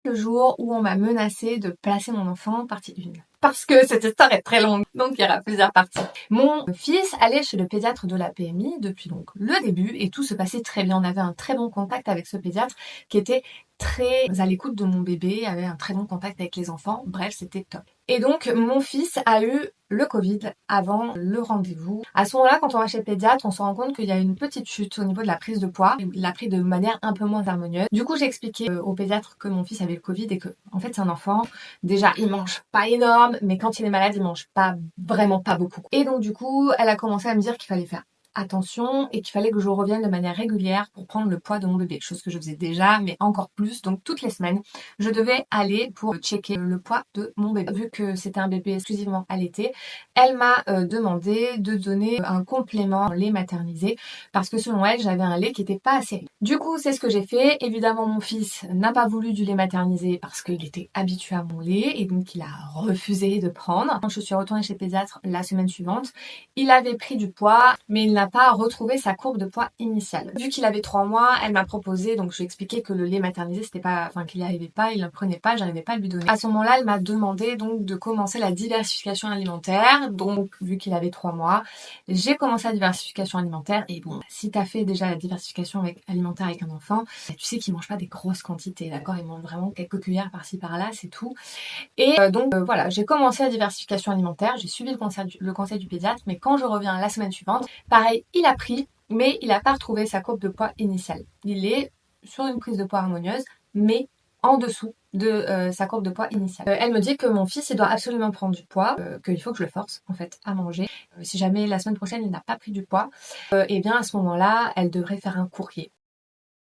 le jour où on m'a menacé de placer mon enfant, partie 1. Parce que cette histoire est très longue, donc il y aura plusieurs parties. Mon fils allait chez le pédiatre de la PMI depuis donc le début et tout se passait très bien. On avait un très bon contact avec ce pédiatre qui était très à l'écoute de mon bébé, avait un très bon contact avec les enfants. Bref, c'était top. Et donc, mon fils a eu le Covid avant le rendez-vous. À ce moment-là, quand on va chez le pédiatre, on se rend compte qu'il y a une petite chute au niveau de la prise de poids. Il l'a pris de manière un peu moins harmonieuse. Du coup, j'ai expliqué au pédiatre que mon fils avait le Covid et que, en fait, c'est un enfant. Déjà, il mange pas énorme, mais quand il est malade, il mange pas, vraiment pas beaucoup. Et donc, du coup, elle a commencé à me dire qu'il fallait faire attention et qu'il fallait que je revienne de manière régulière pour prendre le poids de mon bébé, chose que je faisais déjà, mais encore plus. Donc toutes les semaines, je devais aller pour checker le poids de mon bébé. Vu que c'était un bébé exclusivement allaité, elle m'a demandé de donner un complément lait maternisé parce que selon elle, j'avais un lait qui était pas assez riche. Du coup, c'est ce que j'ai fait. Évidemment, mon fils n'a pas voulu du lait maternisé parce qu'il était habitué à mon lait et donc il a refusé de prendre. Quand je suis retournée chez le pédiatre la semaine suivante, il avait pris du poids, mais il n'a pas retrouvé sa courbe de poids initiale. Vu qu'il avait 3 mois, elle m'a proposé, donc je lui ai expliqué que le lait maternisé, c'était pas, enfin qu'il n'y arrivait pas, il ne prenait pas, j'arrivais pas à lui donner. À ce moment-là, elle m'a demandé donc de commencer la diversification alimentaire. Donc, vu qu'il avait 3 mois, j'ai commencé la diversification alimentaire. Et bon, si t'as fait déjà la diversification alimentaire avec un enfant, tu sais qu'il mange pas des grosses quantités, d'accord? Il mange vraiment quelques cuillères par-ci par-là, c'est tout. Et donc voilà, j'ai commencé la diversification alimentaire, j'ai suivi le conseil du pédiatre, mais quand je reviens la semaine suivante, pareil, il a pris, mais il n'a pas retrouvé sa courbe de poids initiale. Il est sur une prise de poids harmonieuse, mais en dessous de sa courbe de poids initiale. Elle me dit que mon fils, il doit absolument prendre du poids, qu'il faut que je le force en fait à manger. Si jamais la semaine prochaine il n'a pas pris du poids, et bien à ce moment-là, elle devrait faire un courrier